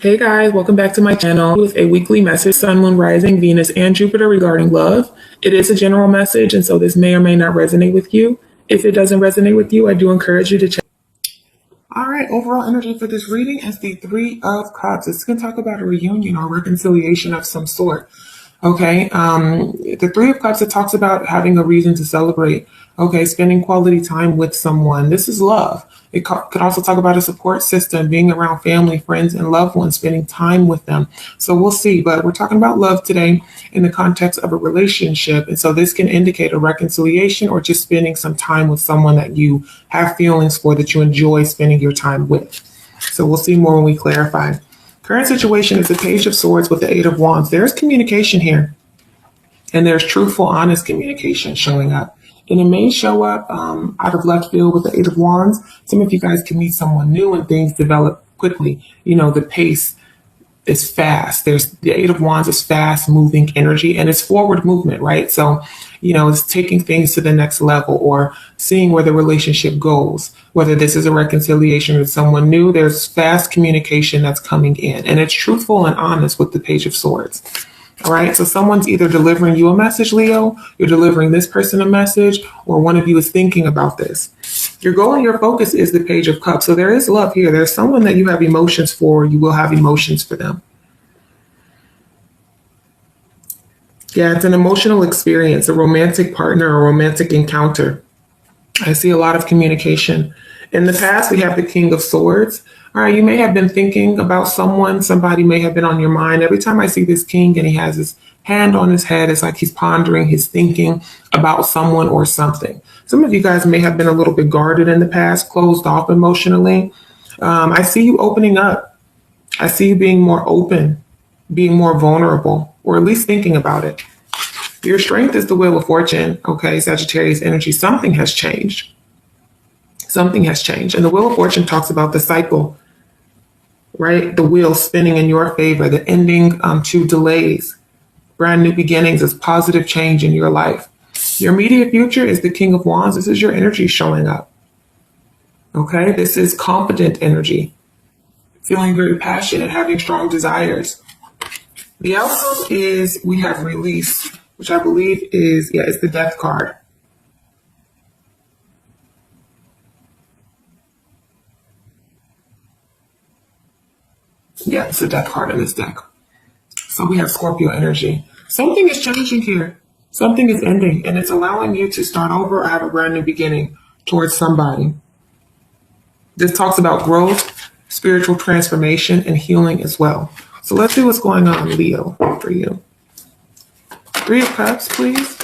Hey guys, welcome back to my channel with a weekly message, Sun, Moon, Rising, Venus, and Jupiter regarding love. It is a general message, and so this may or may not resonate with you. If it doesn't resonate with you, I do encourage you to check. All right, overall energy for this reading is the Three of Cups. It's going to talk about a reunion or reconciliation of some sort. Okay, the Three of Cups, it talks about having a reason to celebrate. Okay, spending quality time with someone. This is love. It could also talk about a support system, being around family, friends, and loved ones, spending time with them. So we'll see, but we're talking about love today in the context of a relationship. And so this can indicate a reconciliation or just spending some time with someone that you have feelings for, that you enjoy spending your time with. So we'll see more when we clarify. Current situation is the Page of Swords with the Eight of Wands. There's communication here, and there's truthful, honest communication showing up. And it may show up out of left field with the Eight of Wands. Some of you guys can meet someone new and things develop quickly. You know, the pace is fast. There's the Eight of Wands is fast moving energy, and it's forward movement, right? So, you know, it's taking things to the next level or seeing where the relationship goes. Whether this is a reconciliation with someone new, there's fast communication that's coming in, and it's truthful and honest with the Page of Swords. All right, so someone's either delivering you a message, Leo, you're delivering this person a message, or one of you is thinking about this. Your goal and your focus is the Page of Cups. So there is love here. There's someone that you have emotions for. You will have emotions for them. Yeah, it's an emotional experience, a romantic partner, a romantic encounter. I see a lot of communication. In the past, we have the King of Swords. All right, you may have been thinking about someone. Somebody may have been on your mind. Every time I see this king and he has his hand on his head, it's like he's pondering, he's thinking about someone or something. Some of you guys may have been a little bit guarded in the past, closed off emotionally. I see you opening up. I see you being more open, being more vulnerable, or at least thinking about it. Your strength is the Wheel of Fortune, okay, Sagittarius energy. Something has changed. Something has changed. And the Wheel of Fortune talks about the cycle, right? The wheel spinning in your favor, the ending to delays, brand new beginnings, is positive change in your life. Your immediate future is the King of Wands. This is your energy showing up. Okay, this is confident energy, feeling very passionate, having strong desires. The outcome is we have release, which I believe is, it's the Death card. Yeah, it's the Death card in this deck. So we have Scorpio energy. Something is changing here. Something is ending, and it's allowing you to start over or have a brand new beginning towards somebody. This talks about growth, spiritual transformation, and healing as well. So let's see what's going on, Leo, for you. Three of Cups, please.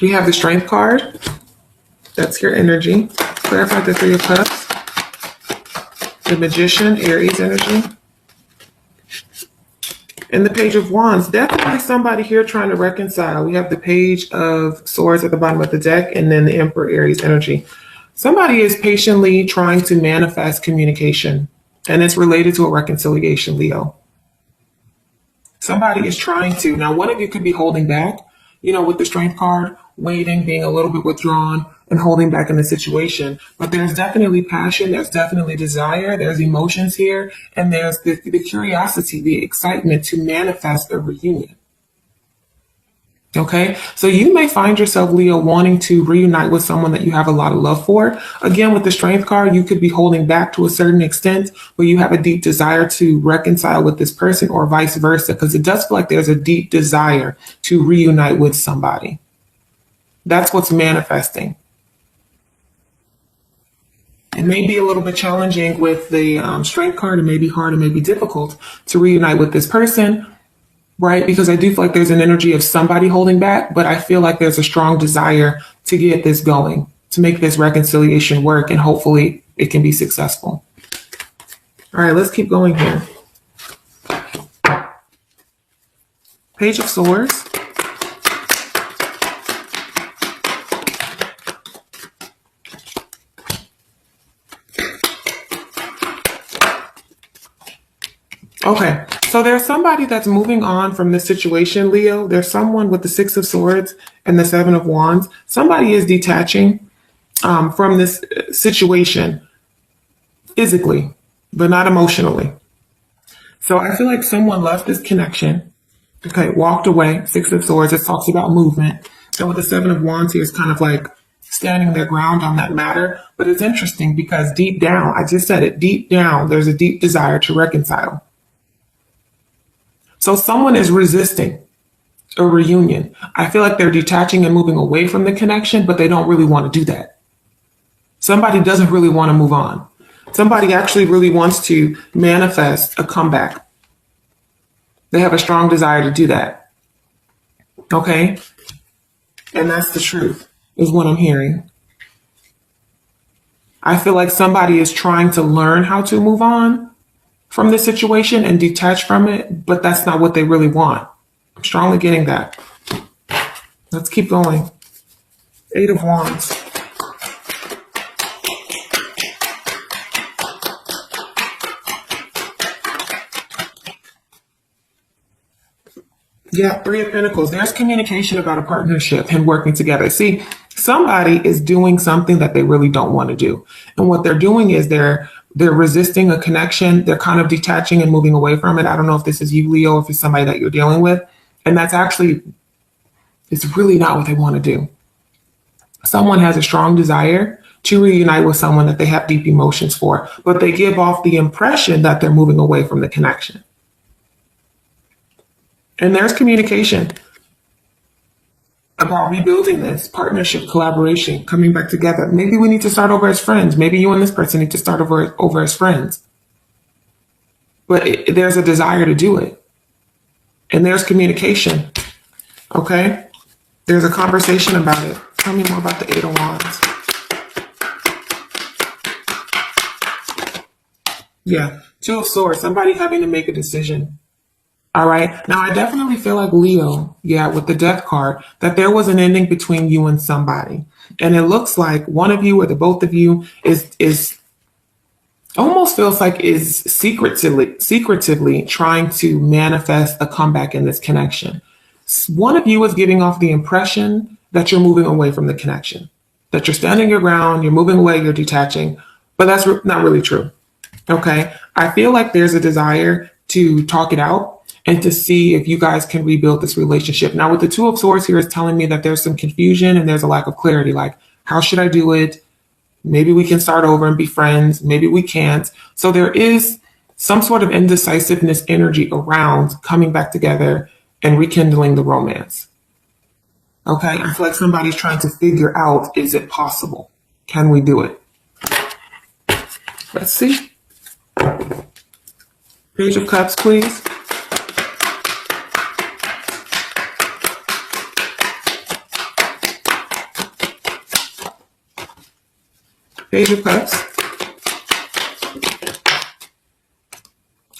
We have the Strength card. That's your energy. Clarify the Three of Cups. The Magician, Aries energy. And the Page of Wands. Definitely somebody here trying to reconcile. We have the Page of Swords at the bottom of the deck, and then the Emperor, Aries energy. Somebody is patiently trying to manifest communication, and it's related to a reconciliation, Leo. Somebody is trying to. Now, one of you could be holding back, you know, with the Strength card, waiting, being a little bit withdrawn and holding back in the situation. But there's definitely passion, there's definitely desire, there's emotions here, and there's the curiosity, the excitement to manifest a reunion. Okay, so you may find yourself, Leo, wanting to reunite with someone that you have a lot of love for. Again, with the Strength card, you could be holding back to a certain extent, but you have a deep desire to reconcile with this person, or vice versa, because it does feel like there's a deep desire to reunite with somebody. That's what's manifesting. It may be a little bit challenging with the Strength card. It may be hard, it may be difficult to reunite with this person, right? Because I do feel like there's an energy of somebody holding back, but I feel like there's a strong desire to get this going, to make this reconciliation work, and hopefully it can be successful. All right, let's keep going here. Page of Swords. Okay, so there's somebody that's moving on from this situation, Leo. There's someone with the Six of Swords and the Seven of Wands, somebody is detaching from this situation physically, but not emotionally. So I feel like someone left this connection, okay, walked away. Six of Swords, it talks about movement. And with the Seven of Wands here, it's kind of like standing their ground on that matter. But it's interesting because deep down, I just said it, deep down, there's a deep desire to reconcile. So someone is resisting a reunion. I feel like they're detaching and moving away from the connection, but they don't really want to do that. Somebody doesn't really want to move on. Somebody actually really wants to manifest a comeback. They have a strong desire to do that. Okay? And that's the truth, is what I'm hearing. I feel like somebody is trying to learn how to move on from the situation and detach from it, but that's not what they really want. I'm strongly getting that. Let's keep going. Eight of Wands. Yeah, Three of Pentacles. There's communication about a partnership and working together. See, somebody is doing something that they really don't want to do. And what they're doing is they're resisting a connection. They're kind of detaching and moving away from it. I don't know if this is you, Leo, if it's somebody that you're dealing with. And that's actually, it's really not what they want to do. Someone has a strong desire to reunite with someone that they have deep emotions for, but they give off the impression that they're moving away from the connection. And there's communication about rebuilding this partnership, collaboration, coming back together. Maybe we need to start over as friends. Maybe you and this person need to start over as friends. But there's a desire to do it. And there's communication. Okay? There's a conversation about it. Tell me more about the Eight of Wands. Yeah. Two of Swords. Somebody having to make a decision. All right. Now, I definitely feel like Leo, with the Death card, that there was an ending between you and somebody. And it looks like one of you or the both of you is almost feels like is secretively trying to manifest a comeback in this connection. One of you is giving off the impression that you're moving away from the connection, that you're standing your ground, you're moving away, you're detaching, but that's not really true. Okay. I feel like there's a desire to talk it out and to see if you guys can rebuild this relationship. Now, with the Two of Swords here is telling me that there's some confusion and there's a lack of clarity. Like, how should I do it? Maybe we can start over and be friends. Maybe we can't. So there is some sort of indecisiveness energy around coming back together and rekindling the romance. Okay? I feel like somebody's trying to figure out, is it possible? Can we do it? Let's see. Page of Cups, please. Page of Cups.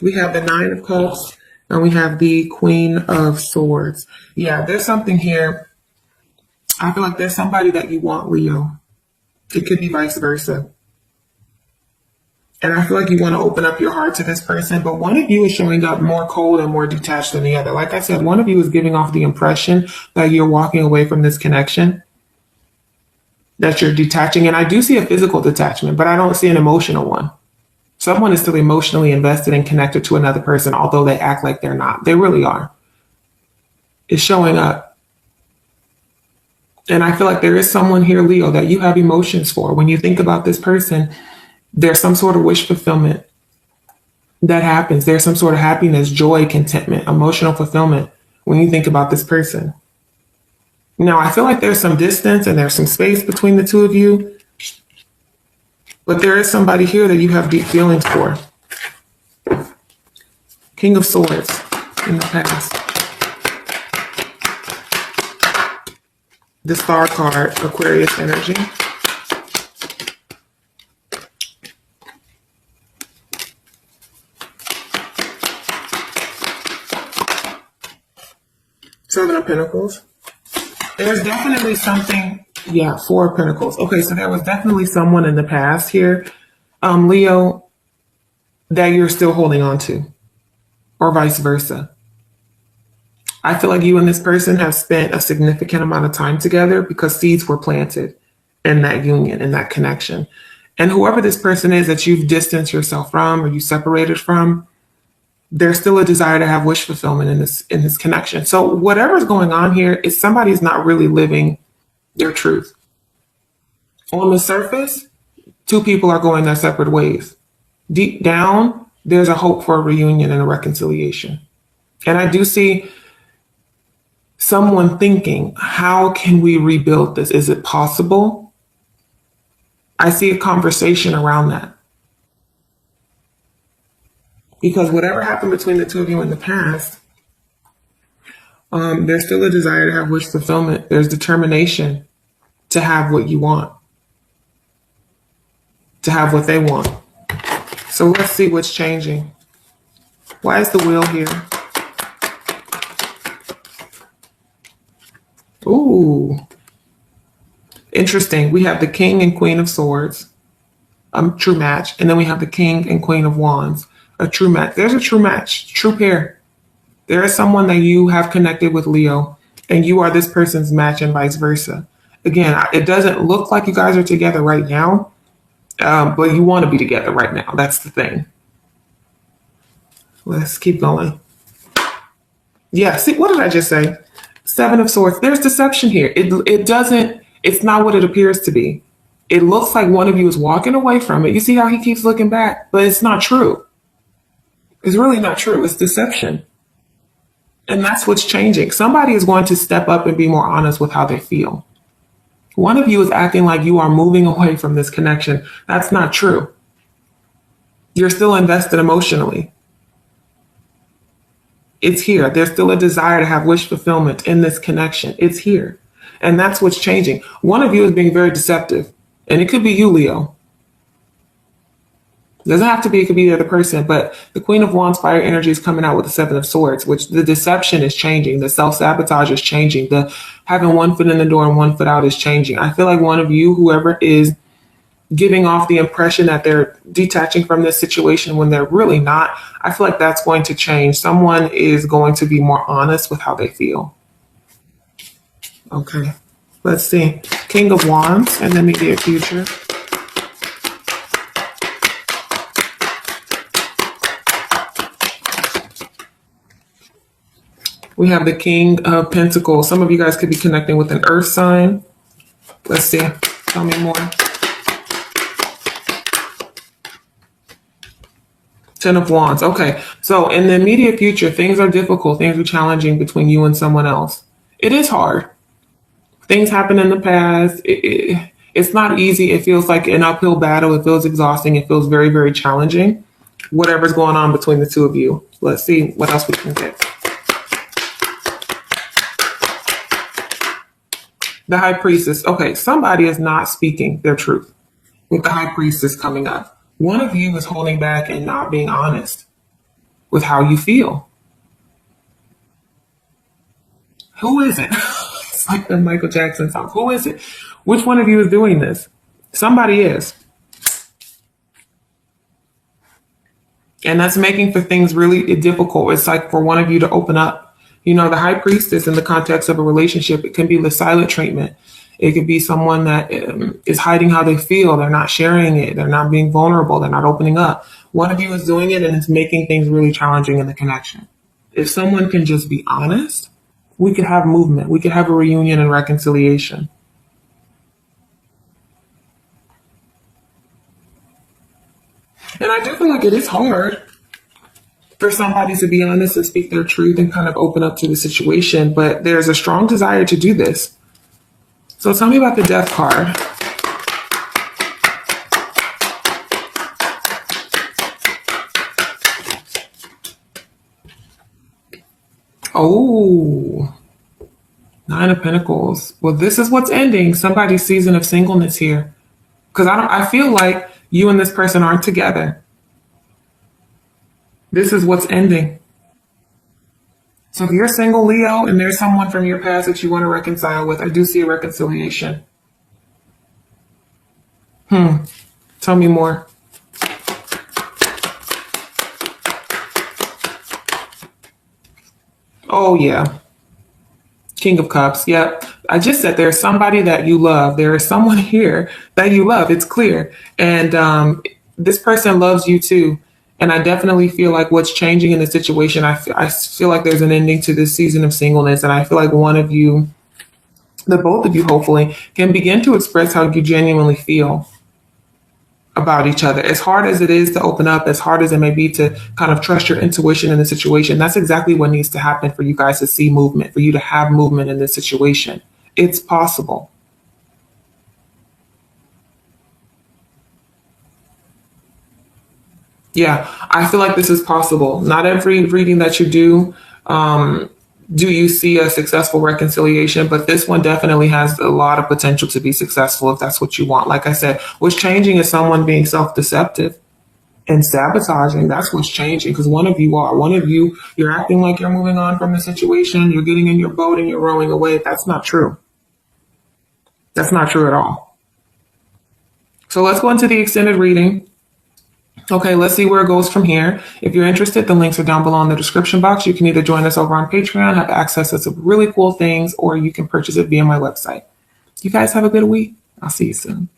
We have the Nine of Cups and we have the Queen of Swords. Yeah, there's something here. I feel like there's somebody that you want, Leo. It could be vice versa. And I feel like you want to open up your heart to this person, but one of you is showing up more cold and more detached than the other. Like I said, one of you is giving off the impression that you're walking away from this connection, that you're detaching. And I do see a physical detachment, but I don't see an emotional one. Someone is still emotionally invested and connected to another person, although they act like they're not. They really are. It's showing up. And I feel like there is someone here, Leo, that you have emotions for. When you think about this person, there's some sort of wish fulfillment that happens. There's some sort of happiness, joy, contentment, emotional fulfillment when you think about this person. Now, I feel like there's some distance and there's some space between the two of you, but there is somebody here that you have deep feelings for. King of Swords in the past. The Star card, Aquarius energy. Seven of Pentacles. There's definitely something, Four of Pentacles. Okay, so there was definitely someone in the past here, Leo, that you're still holding on to, or vice versa. I feel like you and this person have spent a significant amount of time together because seeds were planted in that union, in that connection. And whoever this person is that you've distanced yourself from or you separated from, there's still a desire to have wish fulfillment in this connection. So whatever's going on here is somebody's not really living their truth. On the surface, two people are going their separate ways. Deep down, there's a hope for a reunion and a reconciliation. And I do see someone thinking, how can we rebuild this? Is it possible? I see a conversation around that. Because whatever happened between the two of you in the past, there's still a desire to have wish fulfillment. There's determination to have what you want, to have what they want. So let's see what's changing. Why is the wheel here? Ooh, interesting. We have the King and Queen of Swords, true match. And then we have the King and Queen of Wands, a true match. There's a true match, true pair. There is someone that you have connected with, Leo, and you are this person's match and vice versa. Again, it doesn't look like you guys are together right now, but you want to be together right now. That's the thing. Let's keep going. Yeah, see, what did I just say? Seven of Swords. There's deception here. It's not what it appears to be. It looks like one of you is walking away from it. You see how he keeps looking back, but it's not true. It's really not true. It's deception. And that's what's changing. Somebody is going to step up and be more honest with how they feel. One of you is acting like you are moving away from this connection. That's not true. You're still invested emotionally. It's here. There's still a desire to have wish fulfillment in this connection. It's here. And that's what's changing. One of you is being very deceptive. And it could be you, Leo. It doesn't have to be, it could be the other person, but the Queen of Wands fire energy is coming out with the Seven of Swords, which the deception is changing. The self-sabotage is changing. The having one foot in the door and one foot out is changing. I feel like one of you, whoever is giving off the impression that they're detaching from this situation when they're really not, I feel like that's going to change. Someone is going to be more honest with how they feel. Okay, let's see. King of Wands and the immediate future. We have the King of Pentacles. Some of you guys could be connecting with an earth sign. Let's see. Tell me more. Ten of Wands. Okay. So in the immediate future, things are difficult. Things are challenging between you and someone else. It is hard. Things happen in the past. It's not easy. It feels like an uphill battle. It feels exhausting. It feels very, very challenging. Whatever's going on between the two of you. Let's see what else we can get. The High Priestess. Okay, somebody is not speaking their truth with the High Priestess coming up. One of you is holding back and not being honest with how you feel. Who is it? It's like the Michael Jackson song. Who is it? Which one of you is doing this? Somebody is. And that's making for things really difficult. It's like for one of you to open up. You know, the High Priestess in the context of a relationship, it can be the silent treatment. It could be someone that is hiding how they feel. They're not sharing it. They're not being vulnerable. They're not opening up. One of you is doing it and it's making things really challenging in the connection. If someone can just be honest, we could have movement. We could have a reunion and reconciliation. And I do feel like it is hard for somebody to be honest and speak their truth and kind of open up to the situation, but there's a strong desire to do this. So tell me about the Death card. Oh, Nine of Pentacles. Well, this is what's ending. Somebody's season of singleness here. Because I feel like you and this person aren't together. This is what's ending. So if you're single, Leo, and there's someone from your past that you want to reconcile with, I do see a reconciliation. Tell me more. Oh, yeah. King of Cups. Yep. I just said there's somebody that you love. There is someone here that you love. It's clear. And this person loves you too. And I definitely feel like what's changing in the situation, I feel like there's an ending to this season of singleness. And I feel like one of you, the both of you hopefully, can begin to express how you genuinely feel about each other. As hard as it is to open up, as hard as it may be to kind of trust your intuition in the situation, that's exactly what needs to happen for you guys to see movement, for you to have movement in this situation. It's possible. Yeah, I feel like this is possible. Not every reading that you do you see a successful reconciliation, but this one definitely has a lot of potential to be successful if that's what you want. Like I said, what's changing is someone being self-deceptive and sabotaging. That's what's changing because one of you, you're acting like you're moving on from the situation. You're getting in your boat and you're rowing away. That's not true. That's not true at all. So let's go into the extended reading. Okay, let's see where it goes from here. If you're interested, the links are down below in the description box. You can either join us over on Patreon, have access to some really cool things, or you can purchase it via my website. You guys have a good week. I'll see you soon.